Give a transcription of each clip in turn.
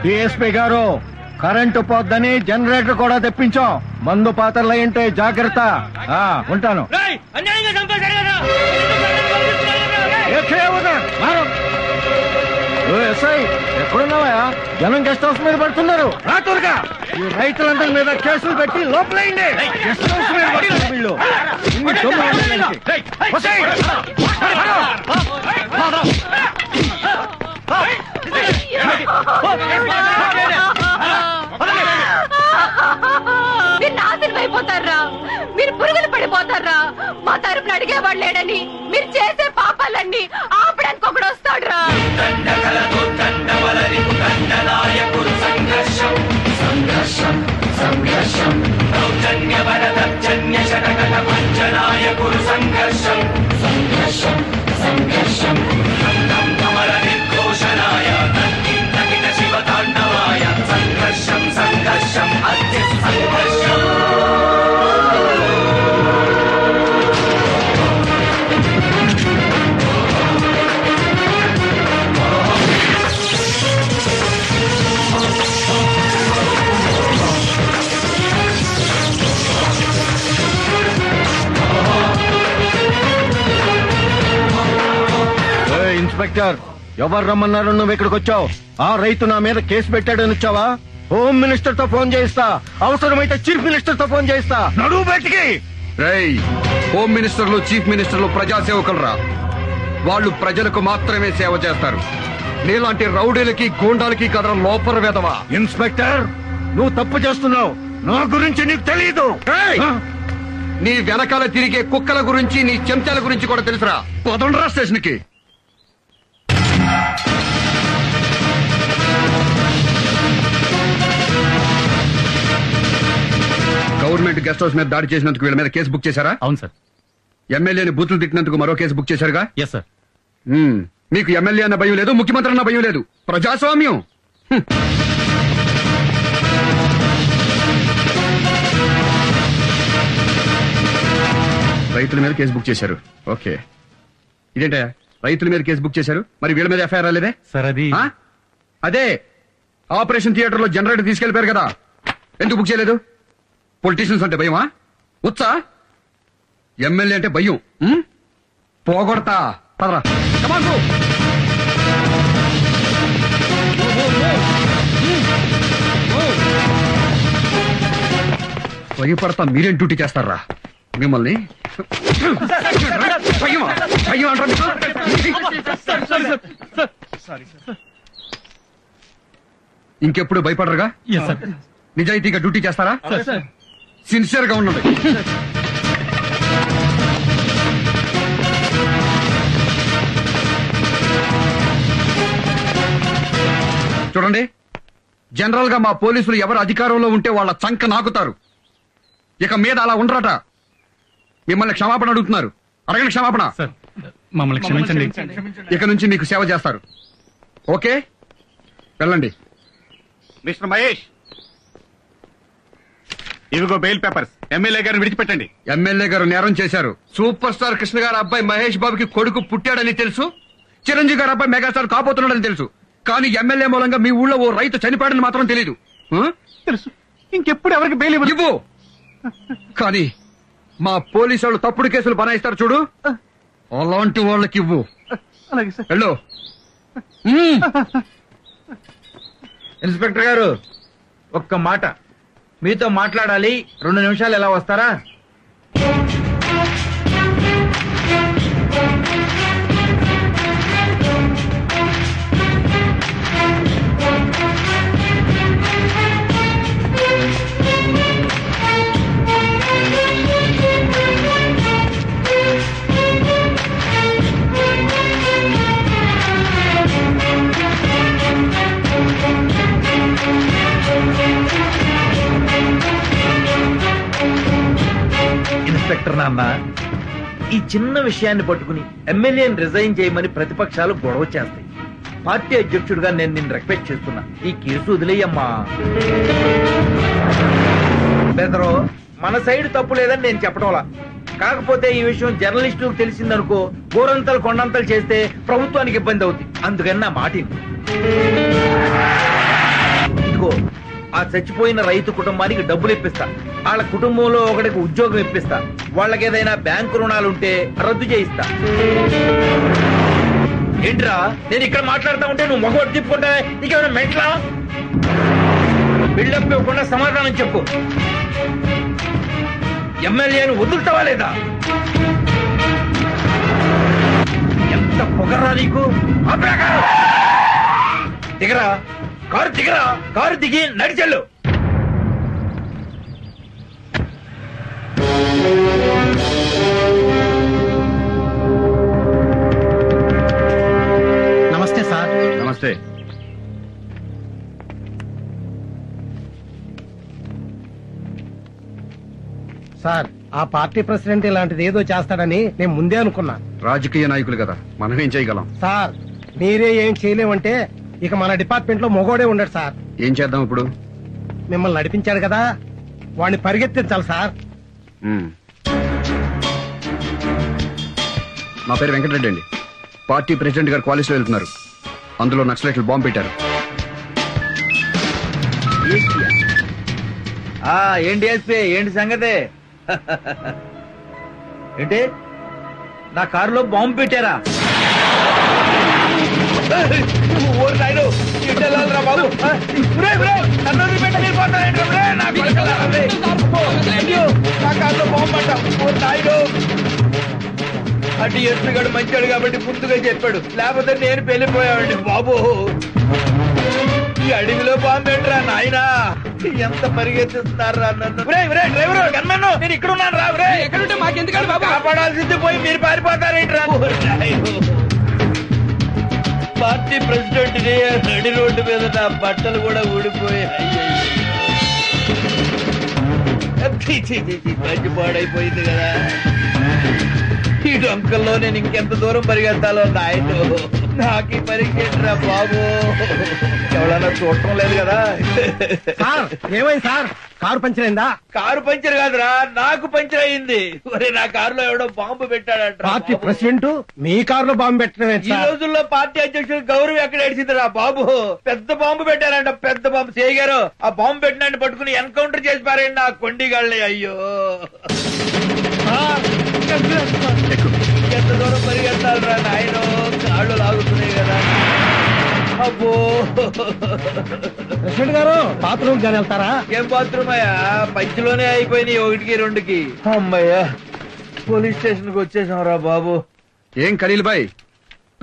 DSP గారు current పోద్దని generator కూడా తెప్పించాం. మందు పాత్రలు అయింటే జాగ్రత్త. ఉంటాను. ఎస్ఐ ఎక్కడున్నావా? జనం గెస్ట్ హౌస్ మీద పడుతున్నారు. రాత్రుగా ఈ రైతులందరి మీద కేసులు పెట్టి లోపలైంది. గెస్ట్ హౌస్ మీద పడుతున్నారు వీళ్ళు. మీరు నాశనం అయిపోతారా? మీరు పురుగులు పడిపోతారా? మా తరపున అడిగేవాడు లేడని మీరు చేసే పాపాలన్నీ ఆపడానికి ఒకడు వస్తాడురా. ఇన్స్పెక్టర్, ఎవరు రమ్మన్నారు? నువ్వు ఇక్కడికి వచ్చావు. ఆ రైతు నా మీద కేసు పెట్టాడని వచ్చావా? హోమ్ మినిస్టర్ తో ఫోన్ చేయిస్తా, అవసరమైతే చీఫ్ మినిస్టర్ తో ఫోన్ చేయిస్తా. నడువు బయటికి. హోమ్ మినిస్టర్లు చీఫ్ మినిస్టర్లు ప్రజాసేవకులరా. వాళ్ళు ప్రజలకు మాత్రమే సేవ చేస్తారు. నీలాంటి రౌడీలకి గూండాలకి కదరా లోపల వెదవా. ఇన్స్పెక్టర్, నువ్వు తప్పు చేస్తున్నావు. నా గురించి నీకు తెలీదు. నీ వెనకాల తిరిగే కుక్కల గురించి నీ చెంచాల గురించి కూడా తెలుసురా. పదండ్రా స్టేషన్ కి. గవర్నమెంట్ గెస్ట్ హౌస్ మీద దాడి చేసినందుకు వీళ్ళ మీద కేసు బుక్ చేశారా? అవును సార్. ఎమ్మెల్యేని బూతులు తిట్టినందుకు మరో కేసు బుక్ చేశారుగా? Yes sir. మీకు ఎమ్మెల్యే అన్న భయం లేదు, ముఖ్యమంత్రి అన్న భయం లేదు. ప్రజాస్వామ్యం. రైతుల మీద కేసు బుక్ చేశారు. ఓకే, ఇదేంటా రైతుల మీద కేసు బుక్ చేశారు, మరి వీళ్ళ మీద ఎఫ్ఐఆర్ రాలేదే? సార్ అది అదే ఆపరేషన్ థియేటర్ లో జనరేటర్ తీసుకెళ్లిపోయారు కదా, ఎందుకు బుక్ చేయలేదు? పొలిటీషియన్స్ అంటే భయమా? ఉత్సా ఎమ్మెల్యే అంటే భయం. పోగొడతా పదరా. భయపడతా మీరేం డ్యూటీ చేస్తారా మిమ్మల్ని? ఇంకెప్పుడు భయపడరుగా? నిజాయితీగా డ్యూటీ చేస్తారా? సిన్సియర్ గా ఉన్నది. చూడండి, జనరల్ గా మా పోలీసులు ఎవరు అధికారంలో ఉంటే వాళ్ళ చంక నాకుతారు. ఇక మీద అలా ఉండరట. మిమ్మల్ని క్షమాపణ అడుగుతున్నారు. అడగండి క్షమాపణ. మమ్మల్ని క్షమించండి. ఇక నుంచి మీకు సేవ చేస్తారు. ఓకే, వెళ్ళండి. మిస్టర్ మహేష్, ఇవిగో బెయిల్ పేపర్స్. ఎమ్మెల్యే గారిని విడిచిపెట్టండి. ఎమ్మెల్యే గారు నేరం చేశారు. సూపర్ స్టార్ కృష్ణ గారి అబ్బాయి మహేష్ బాబుకి కొడుకు పుట్టాడని తెలుసు. చిరంజీవి గారి అబ్బాయి మెగాస్టార్ కాబోతున్నాడని తెలుసు. కానీ ఎమ్మెల్యే మూలంగా మీ ఊళ్ళో ఓ రైతు చనిపోయాడని మాత్రం తెలీదు. తెలుసు. ఇంకెప్పుడు ఎవరికి బెయిల్ ఇవ్వు. కానీ మా పోలీసు వాళ్ళు తప్పుడు కేసులు బనాయిస్తారు చూడు, అలాంటి వాళ్ళకి ఇవ్వు. అలాగే సార్. వెళ్ళు. ఇన్స్పెక్టర్ గారు, ఒక్క మాట మీతో మాట్లాడాలి. 2 నిమిషాలు ఎలా వస్తారా? ఇన్స్పెక్టర్ నాన్న, ఈ చిన్న విషయాన్ని పట్టుకుని ఎమ్మెల్యేని రిజైన్ చేయమని ప్రతిపక్షాలు గొడవ చేస్తాయి. పార్టీ అధ్యక్షుడిగా నేను నిన్ను రిక్వెస్ట్ చేస్తున్నా, ఈ కేసు వదిలేయమ్మా. బెదరో, మన సైడ్ తప్పు లేదని నేను చెప్పడంలా. కాకపోతే ఈ విషయం జర్నలిస్టులకు తెలిసిందనుకో, గోరంతలు కొండంతలు చేస్తే ప్రభుత్వానికి ఇబ్బంది అవుతుంది. అందుకని నా మాట ఇదిగో ఆ చచ్చిపోయిన రైతు కుటుంబానికి డబ్బులు ఇప్పిస్తా, వాళ్ళ కుటుంబంలో ఒకడికి ఉద్యోగం ఇప్పిస్తా, వాళ్ళకి ఏదైనా బ్యాంకు రుణాలుంటే రద్దు చేయిస్తా. ఏంట్రా నేను ఇక్కడ మాట్లాడుతా ఉంటే నువ్వు మొగోడు తిప్పుకుంటా? నీకేమైనా మెంట్లా? బిల్డప్ ఇవ్వకుండా సమాధానం చెప్పు. ఎమ్మెల్యేను వదులుతావా లేదా? ఎంత పొగరా నీకు? దిగరా, కారు దిగరా, కారు దిగి నడిచెళ్ళు. నమస్తే సార్. నమస్తే. సార్ ఆ పార్టీ ప్రెసిడెంట్ ఇలాంటిది ఏదో చేస్తాడని నేను ముందే అనుకున్నా. రాజకీయ నాయకులు కదా, మనం ఏం చేయగలం? సార్ మీరే ఏం చేయలేమంటే ఇక మన డిపార్ట్మెంట్ లో మొగోడే ఉండడు సార్. ఏం చేద్దాం ఇప్పుడు? మిమ్మల్ని నడిపించాడు కదా, వాడిని పరిగెత్తించాలి సార్. నా పేరు వెంకటరెడ్డి అండి. పార్టీ ప్రెసిడెంట్ గారు క్వాలిస్లో వెళ్తున్నారు. అందులో నక్సలైట్లు బాంబు పెట్టారు. ఏంటి ఎస్పీ, ఏంటి సంగతి? ఏంటి నా కారులో బాంబు పెట్టారా? ఓరి నాయనో, ఎటు వెళ్ళాలిరా బాబు? నన్ను వదిలిపెట్టి వెళ్ళిపోతారేంట్రా? నా కొడుకులారా, అయ్యో, నా కారులో బాంబు పడ్డాం. ఓరి నాయనో, అటు ఎస్పీ గడు మంచాడు కాబట్టి ముందుగా చెప్పాడు, లేకపోతే నేను పెళ్లిపోయావండి బాబు. ఈ అడవిలో బాంబు పెట్టరా నాయనా? ఎంత పరిగెత్తిస్తున్నారా నన్ను? డ్రైవర్ గన్మన్ను, నేను ఇక్కడ ఉన్నాను రా. ఎక్కడుంటే మాకెందుకండి బాబు? కాపాడాల్సింది పోయి మీరు పారిపోతారేంట్రా? పార్టీ ప్రెసిడెంట్ నడి రోడ్డు మీద నా బట్టలు కూడా ఊడిపోయాయి. మంచి పాడైపోయింది కదా. ఈ డొంకల్లో నేను ఇంకెంత దూరం పరిగెత్తాలో నాయన. నాకు ఈ పరిగెట్టరా బాబు, ఎవడన్నా చూడటం లేదు కదా. సార్ ఏమైంది సార్? కారు పంచర్ అయిందా? కారు పంచర్ కాదురా, నాకు పంచర్ అయింది. ఒరే నా కారులో ఎవడో బాంబు పెట్టాడంట. పార్టీ ప్రెసిడెంట్ మీ కారులో బాంబు పెట్టడం ఈ రోజుల్లో పార్టీ అధ్యక్షుడు గౌరవం ఎక్కడ ఏడిచిందిరా బాబు? పెద్ద బాంబు పెట్టారంట, పెద్ద బాంబు. చేయగారు ఆ బాంబు పెట్టినట్టు పట్టుకుని ఎన్కౌంటర్ చేసి పారండి నా కొండిగాళ్ళే. అయ్యో ఎంత దూరం పరిగెత్తాలరా నాయనో, కాళ్ళు లాగుతున్నాయి కదా. అబ్బో, ప్రెసిడెంట్ గారు బాత్రూమ్ కానీ వెళ్తారా? ఏం బాత్రూమ్ అయ్యా, పంచిలోనే అయిపోయినాయి 1కి 2కి. అమ్మయ్యా, పోలీస్ స్టేషన్ కి వచ్చేసాం రా బాబు. ఏం ఖలీల్ భాయ్,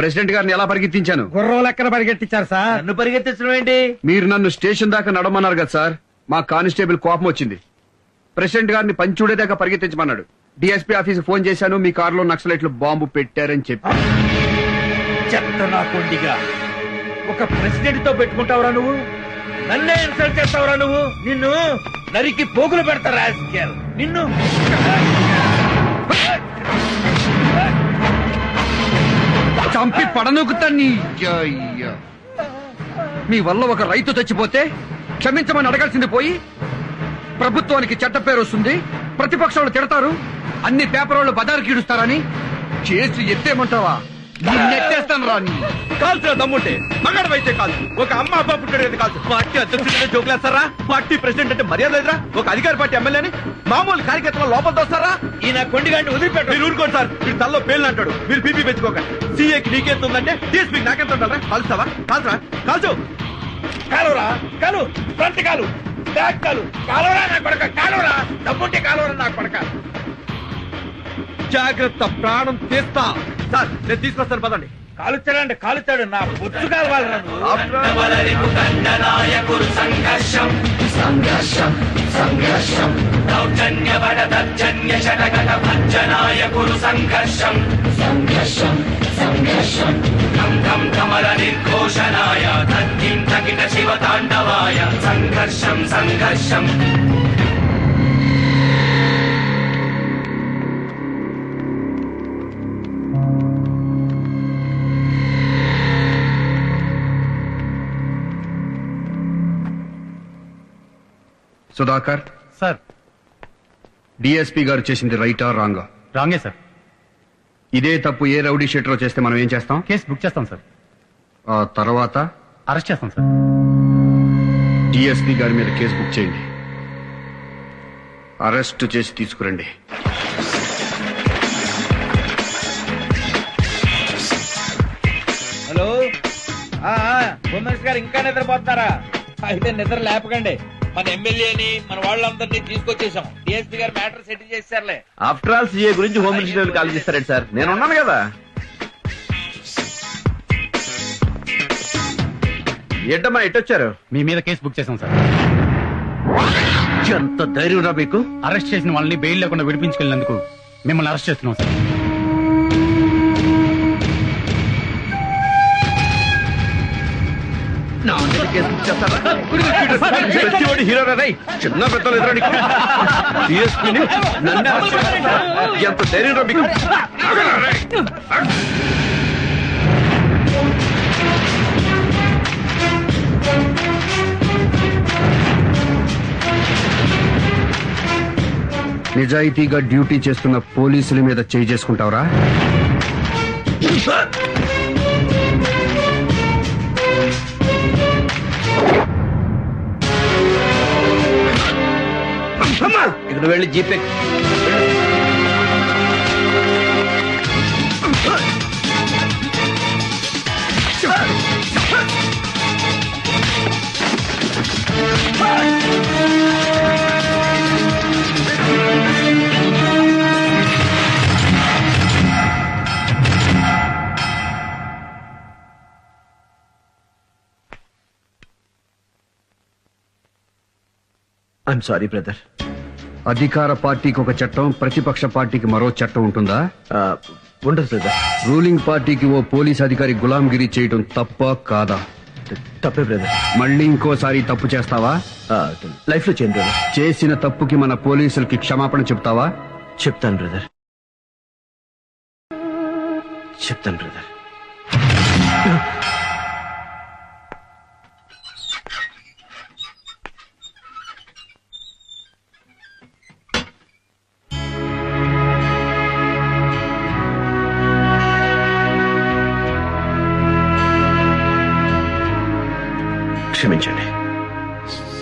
ప్రెసిడెంట్ గారిని ఎలా పరిగెత్తించాను? గుర్రం లెక్కన పరిగెట్టించారు సార్. నన్ను పరిగెత్తించడం ఏంటి? మీరు నన్ను స్టేషన్ దాకా నడమన్నారు కదా సార్. మా కానిస్టేబుల్ కోపం వచ్చింది. ప్రెసిడెంట్ గారిని పంచుడే దాకా పరిగెత్తించమన్నాడు. డిఎస్పీ ఆఫీస్ ఫోన్ చేశాను, మీ కారులో నక్సలైట్లు బాంబు పెట్టారని చెప్పి. చెత్త నా కొండిగా, ఒక ప్రెసిడెంట్ తో పెట్టుకుంటావురా నువ్వు? నన్నే ఇన్సల్ట్ చేస్తావురా నువ్వు? నిన్ను నరికి పోగులు పెడతారా నిన్ను? చంపి పడనొక్కుతాన్ని. మీ వల్ల ఒక రైతు చచ్చిపోతే క్షమించమని అడగాల్సింది పోయి, ప్రభుత్వానికి చెడ్డ పేరు వస్తుంది, ప్రతిపక్షాలు తిడతారు, అన్ని పేపర్ వాళ్ళు బజారుకి ఇడుస్తారని చేసి ఎత్తేమంటావా? నెట్టేస్తాను రాని. కాల్సిన దమ్ముంటే మగాడవైతే కాల్చు. ఒక అమ్మ అబ్బా పుట్టాడు కాల్చు. పార్టీ అధ్యక్షుడు జోకులేస్తారా? పార్టీ ప్రెసిడెంట్ అంటే మర్యాద లేదురా? ఒక అధికార పార్టీ ఎమ్మెల్యేని మామూలు కార్యకర్తల లోపల దోస్తారా? ఈ నా కొండిగాడిని వదిలిపెట్టు. మీరు ఊరుకోండి సార్, మీరు తల్లో పేర్లు అంటాడు. మీరు బీపీ పెంచుకోకండి. సీఏకి నీకెంత ఉందంటే డిఎస్పీకి నాకెంత ఉండాలరా? కాల్చుతావా? కాల్చరా? కాల్చు. కాలువరా, కాలు, ఫ్రంట్ కాలు, బ్యాక్ కాలు, కాలువరా నా కొడక, కాలువరా, దమ్ముంటే కాలువరా నా కొడక. జాగ్రత్త, ప్రాణం తీస్తా. సార్ నేను తీసుకొస్తాను పదండి. కాలుచ్చాడంటే కాలుచ్చాడు, నా బొచ్చు కాలవాలరా సంఘర్షం సంఘర్షం. సుధాకర్ సార్. డిఎస్పీ గారు చేసింది రైటా రాంగా? రాంగే సార్. ఇదే తప్పు ఏ రౌడీ షీటర్ చేస్తే మనం ఏం చేస్తాం? కేసు బుక్ చేస్తాం సార్. ఆ తర్వాత అరెస్ట్ చేస్తాం సార్. డిఎస్పీ గారి మీద కేసు బుక్ చేయండి. అరెస్ట్ చేసి తీసుకురండి. హలో హోమ్ మినిస్టర్ గారు ఇంకా నిద్రపోతున్నారా? అయితే నిద్ర లేపకండి. మన ఎమ్మెల్యేని మన వాళ్ళందరినీ తీసుకొచ్చేసాం. డిఎస్పీ గారు మ్యాటర్ సెటిల్ చేశారులే. ఆఫ్టర్ ఆల్ సీఏ గురించి హోమ్ మినిస్టర్ కాల్ చేస్తారండి సార్. నేను ఉన్నాను కదా. ఏంటమ్మా ఎట్టొచ్చారు? మీ మీద కేసు బుక్ చేశాం సార్. ఎంత ధైర్యం రా మీకు? అరెస్ట్ చేసిన వాళ్ళని బెయిల్ లేకుండా విడిపించుకెళ్ళినందుకు మిమ్మల్ని అరెస్ట్ చేస్తున్నాం సార్. నా మీద కేసు బుక్ చేస్తారా? ప్రతివాడు హీరోరా రై. చిన్న పెద్దలు ఎదురా నీకు? డిఎస్పీని నన్ను అరెస్ట్ చేస్తారా? ఎంత ధైర్యం రా మీకు? ఆగరా రేయ్. నిజాయితీగా డ్యూటీ చేస్తున్న పోలీసుల మీద చేయి చేసుకుంటావురా? ఇక్కడ వెళ్ళి జీపే. I'm sorry brother. అధికార పార్టీకి ఒక చట్టం, ప్రతిపక్ష పార్టీకి మరో చట్టం ఉంటుందా? ఉండదు బ్రదర్. రూలింగ్ పార్టీకి ఓ పోలీస్ అధికారి గులాంగిరి చేయడం తప్ప కాదా? తప్పే బ్రదర్. మళ్ళీ ఇంకోసారి తప్పు చేస్తావా? లైఫ్ లో చేయండి బ్రదర్. చేసిన తప్పుకి మన పోలీసులకి క్షమాపణ చెప్తావా? చెప్తాను బ్రదర్. చెప్తాను బ్రదర్. క్షమించండి.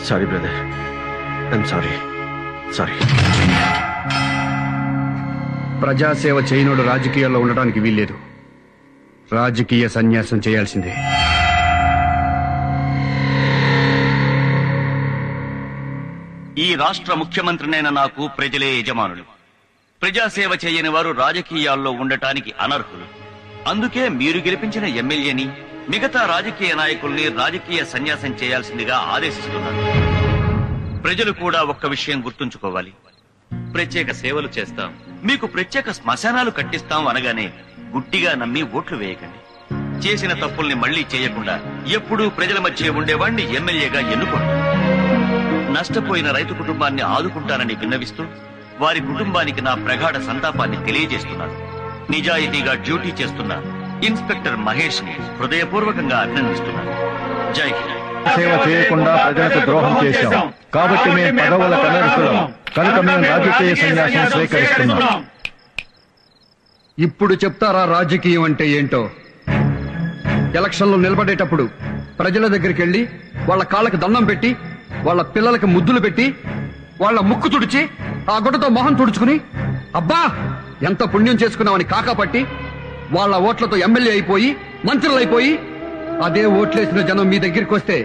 Sorry brother. I'm sorry. Sorry. ప్రజాసేవ చేయనోడు రాజకీయాల్లో ఉండడానికి వీల్లేదు. రాజకీయ సన్యాసం చేయాల్సిందే. ఈ రాష్ట్ర ముఖ్యమంత్రినైన నాకు ప్రజలే యజమానులు. ప్రజాసేవ చేయని వారు రాజకీయాల్లో ఉండటానికి అనర్హులు. అందుకే మీరు గెలిపించిన ఎమ్మెల్యేని, మిగతా రాజకీయ నాయకుల్ని రాజకీయ సన్యాసం చేయాల్సిందిగా ఆదేశిస్తున్నారు. ప్రజలు కూడా ఒక్క విషయం గుర్తుంచుకోవాలి. ప్రత్యేక సేవలు చేస్తాం, మీకు ప్రత్యేక శ్మశానాలు కట్టిస్తాం అనగానే గుడ్డిగా నమ్మి ఓట్లు వేయకండి. చేసిన తప్పుల్ని మళ్లీ చేయకుండా ఎప్పుడూ ప్రజల మధ్య ఉండేవాణ్ణి ఎమ్మెల్యేగా ఎన్నుకోండి. నష్టపోయిన రైతు కుటుంబాన్ని ఆదుకుంటానని విన్నవిస్తూ వారి కుటుంబానికి నా ప్రగాఢ సంతాపాన్ని తెలియజేస్తున్నాను. నిజాయితీగా డ్యూటీ చేస్తున్న ఇన్స్పెక్టర్ మహేష్ ని హృదయపూర్వకంగా అభినందిస్తున్నాను. జై హింద్. సేవ చేయకుండా ప్రజలకు ద్రోహం చేశాం కాబట్టి మేము పదవుల కనర్సులం కనుక మేము రాజకీయ సన్యాసం స్వీకరిస్తున్నాం. ఇప్పుడు చెప్తారా రాజకీయం అంటే ఏంటో? ఎలక్షన్లో నిలబడేటప్పుడు ప్రజల దగ్గరికి వెళ్లి వాళ్ళ కాళ్ళకి దండం పెట్టి, వాళ్ళ పిల్లలకి ముద్దులు పెట్టి, వాళ్ళ ముక్కు తుడిచి, ఆ గుడ్డతో మొహం తుడుచుకుని అబ్బా ఎంత పుణ్యం చేసుకున్నామని కాకాపట్టి వాళ్ళ ఓట్లతో ఎమ్మెల్యే అయిపోయి మంత్రులు అయిపోయి, అదే ఓట్లేసిన జనం మీ దగ్గరికి వస్తే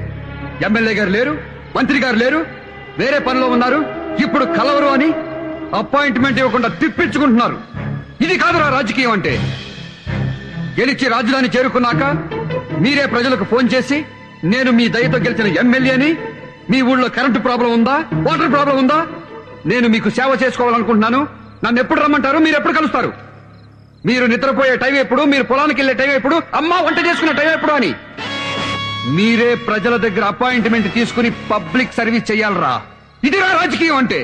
ఎమ్మెల్యే గారు లేరు, మంత్రి గారు లేరు, వేరే పనిలో ఉన్నారు, ఇప్పుడు కలవరు అని అపాయింట్మెంట్ ఇవ్వకుండా తిప్పించుకుంటున్నారు. ఇది కాదురా రాజకీయం అంటే. గెలిచి రాజధాని చేరుకున్నాక మీరే ప్రజలకు ఫోన్ చేసి, నేను మీ దయతో గెలిచిన ఎమ్మెల్యేని, మీ ఊళ్ళో కరెంటు ప్రాబ్లం ఉందా, వాటర్ ప్రాబ్లం ఉందా, నేను మీకు సేవ చేసుకోవాలనుకుంటున్నాను, నన్ను ఎప్పుడు రమ్మంటారు, మీరు ఎప్పుడు కలుస్తారు, మీరు నిద్రపోయే టైం ఎప్పుడు, మీరు పొలానికి వెళ్లే టైం ఎప్పుడు, అమ్మ వంట చేసుకునే టైం ఎప్పుడు అని మీరే ప్రజల దగ్గర అపాయింట్మెంట్ తీసుకుని పబ్లిక్ సర్వీస్ చెయ్యాలరా. ఇదిరా రాజకీయం అంటే.